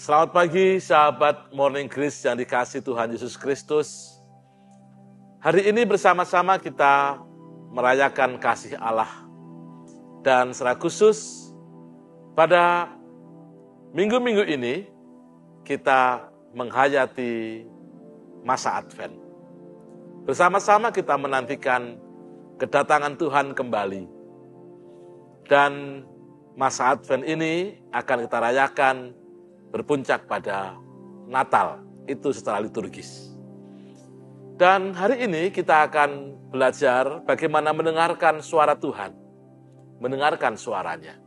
Selamat pagi sahabat Morning Grace yang dikasihi Tuhan Yesus Kristus. Hari ini bersama-sama kita merayakan kasih Allah. Dan secara khusus pada minggu-minggu ini kita menghayati masa Advent. Bersama-sama kita menantikan kedatangan Tuhan kembali. Dan masa Advent ini akan kita rayakan berpuncak pada Natal, itu secara liturgis. Dan hari ini kita akan belajar bagaimana mendengarkan suara Tuhan, mendengarkan suaranya.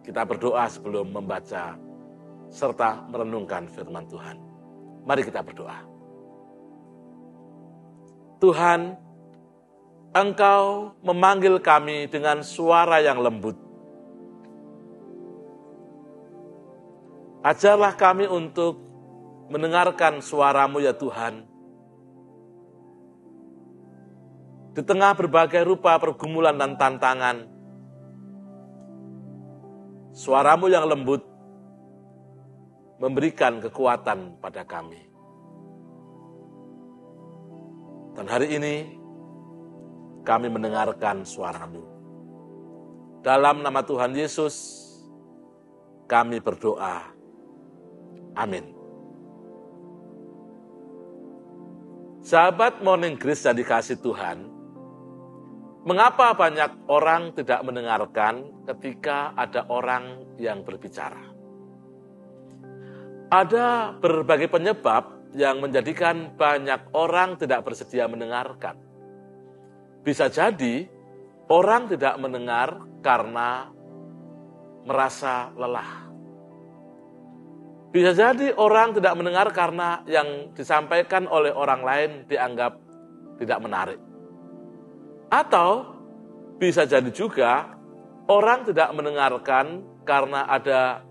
Kita berdoa sebelum membaca serta merenungkan firman Tuhan. Mari kita berdoa. Tuhan, Engkau memanggil kami dengan suara yang lembut. Ajarlah kami untuk mendengarkan suara-Mu ya Tuhan. Di tengah berbagai rupa pergumulan dan tantangan, suara-Mu yang lembut memberikan kekuatan pada kami. Dan hari ini kami mendengarkan suara-Mu. Dalam nama Tuhan Yesus kami berdoa. Amin. Sahabat Morning Grace yang dikasihi Tuhan, mengapa banyak orang tidak mendengarkan ketika ada orang yang berbicara? Ada berbagai penyebab yang menjadikan banyak orang tidak bersedia mendengarkan. Bisa jadi orang tidak mendengar karena merasa lelah. Bisa jadi orang tidak mendengar karena yang disampaikan oleh orang lain dianggap tidak menarik. Atau bisa jadi juga orang tidak mendengarkan karena ada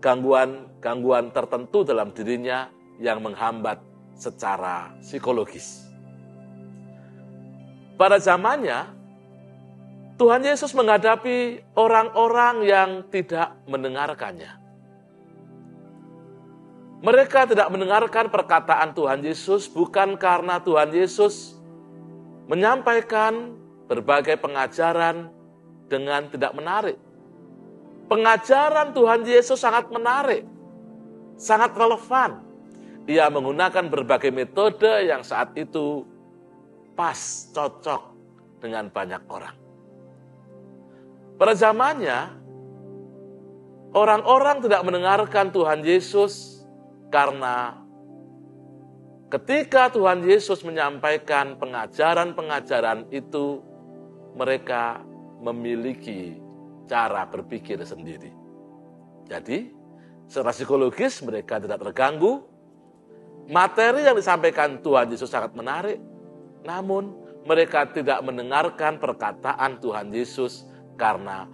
gangguan tertentu dalam dirinya yang menghambat secara psikologis. Pada zamannya, Tuhan Yesus menghadapi orang-orang yang tidak mendengarkannya. Mereka tidak mendengarkan perkataan Tuhan Yesus bukan karena Tuhan Yesus menyampaikan berbagai pengajaran dengan tidak menarik. Pengajaran Tuhan Yesus sangat menarik, sangat relevan. Ia menggunakan berbagai metode yang saat itu pas, cocok dengan banyak orang. Pada zamannya, orang-orang tidak mendengarkan Tuhan Yesus karena ketika Tuhan Yesus menyampaikan pengajaran-pengajaran itu, mereka memiliki cara berpikir sendiri. Jadi, secara psikologis mereka tidak terganggu. Materi yang disampaikan Tuhan Yesus sangat menarik, namun mereka tidak mendengarkan perkataan Tuhan Yesus karena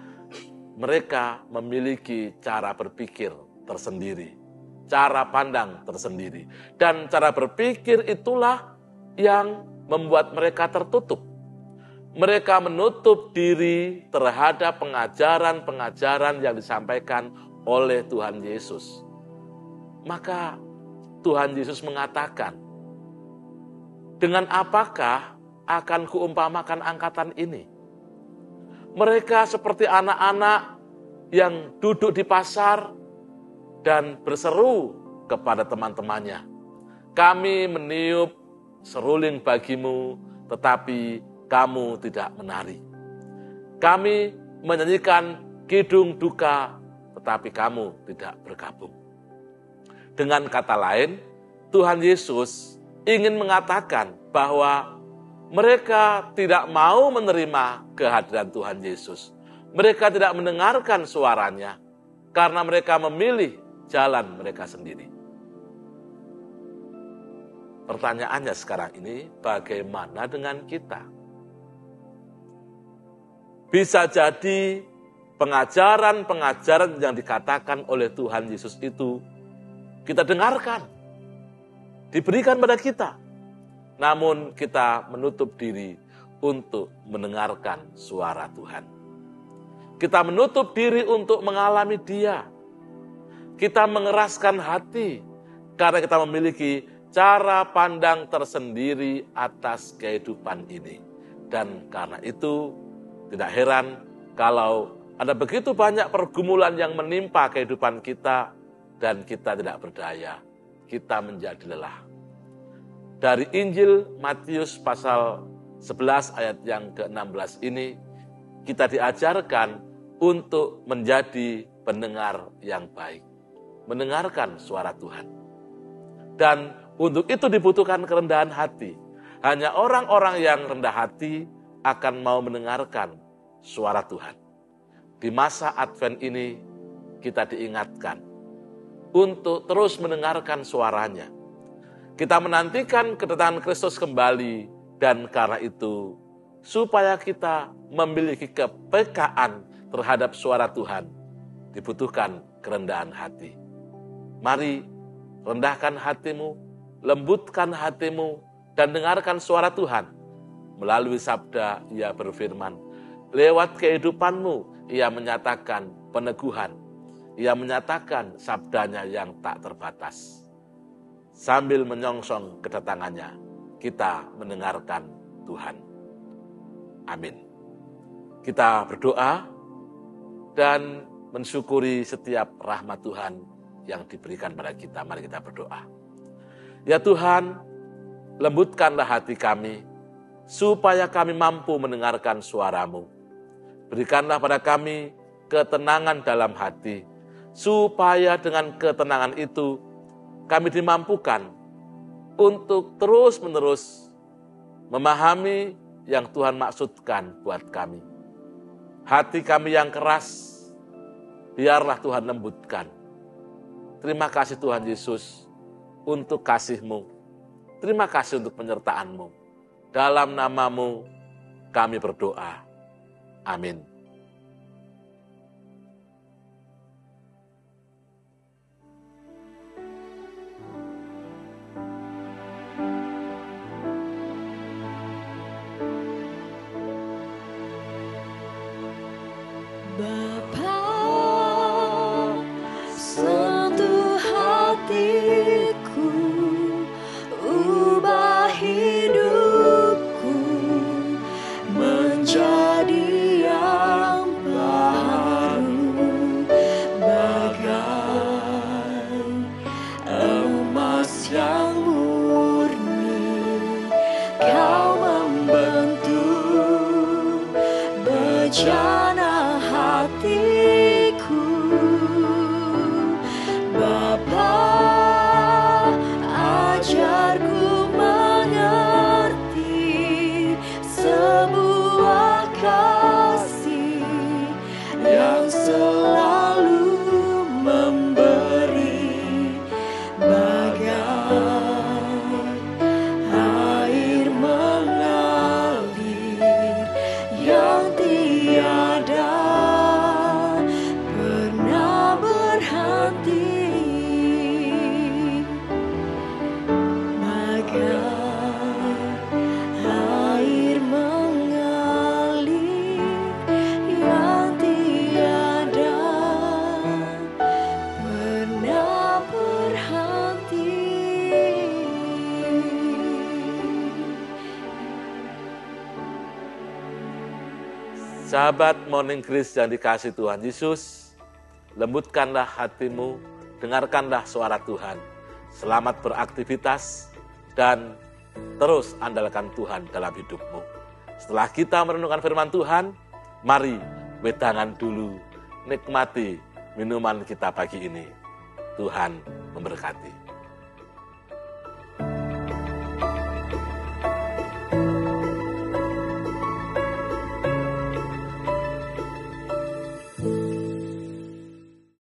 mereka memiliki cara berpikir tersendiri. Cara pandang tersendiri. Dan cara berpikir itulah yang membuat mereka tertutup. Mereka menutup diri terhadap pengajaran-pengajaran yang disampaikan oleh Tuhan Yesus. Maka Tuhan Yesus mengatakan, dengan apakah akan kuumpamakan angkatan ini? Mereka seperti anak-anak yang duduk di pasar dan berseru kepada teman-temannya. Kami meniup seruling bagimu, tetapi kamu tidak menari. Kami menyanyikan kidung duka, tetapi kamu tidak bergabung. Dengan kata lain, Tuhan Yesus ingin mengatakan bahwa mereka tidak mau menerima kehadiran Tuhan Yesus. Mereka tidak mendengarkan suaranya karena mereka memilih jalan mereka sendiri. Pertanyaannya sekarang ini, bagaimana dengan kita? Bisa jadi pengajaran-pengajaran yang dikatakan oleh Tuhan Yesus itu kita dengarkan, diberikan pada kita. Namun kita menutup diri untuk mendengarkan suara Tuhan. Kita menutup diri untuk mengalami Dia. Kita mengeraskan hati karena kita memiliki cara pandang tersendiri atas kehidupan ini. Dan karena itu tidak heran kalau ada begitu banyak pergumulan yang menimpa kehidupan kita dan kita tidak berdaya. Kita menjadi lelah. Dari Injil Matius pasal 11 ayat yang ke-16 ini, kita diajarkan untuk menjadi pendengar yang baik. Mendengarkan suara Tuhan. Dan untuk itu dibutuhkan kerendahan hati. Hanya orang-orang yang rendah hati akan mau mendengarkan suara Tuhan. Di masa Advent ini kita diingatkan untuk terus mendengarkan suaranya. Kita menantikan kedatangan Kristus kembali dan karena itu supaya kita memiliki kepekaan terhadap suara Tuhan dibutuhkan kerendahan hati. Mari rendahkan hatimu, lembutkan hatimu dan dengarkan suara Tuhan. Melalui sabda Ia berfirman, lewat kehidupanmu Ia menyatakan peneguhan. Ia menyatakan sabdanya yang tak terbatas. Sambil menyongsong kedatangannya, kita mendengarkan Tuhan. Amin. Kita berdoa dan mensyukuri setiap rahmat Tuhan yang diberikan pada kita. Mari kita berdoa. Ya Tuhan, lembutkanlah hati kami, supaya kami mampu mendengarkan suara-Mu. Berikanlah pada kami ketenangan dalam hati, supaya dengan ketenangan itu kami dimampukan untuk terus-menerus memahami yang Tuhan maksudkan buat kami. Hati kami yang keras, biarlah Tuhan lembutkan. Terima kasih Tuhan Yesus untuk kasih-Mu. Terima kasih untuk penyertaan-Mu. Dalam nama-Mu kami berdoa. Amin. Bapa, sentuh hatiku, ubah hidupku menjadi yang baru, bagai emas yang murni. Kau membentuk bejana hatiku, Bapa, ajarku mengerti sebuah kasih yang selalu memberi, bagai air mengalir yang tiada pernah berhenti, bagai air mengalir yang tiada pernah berhenti. Sahabat Morning Grace yang dikasihi Tuhan Yesus, lembutkanlah hatimu, dengarkanlah suara Tuhan. Selamat beraktivitas dan terus andalkan Tuhan dalam hidupmu. Setelah kita merenungkan firman Tuhan, mari wedangan dulu, nikmati minuman kita pagi ini. Tuhan memberkati.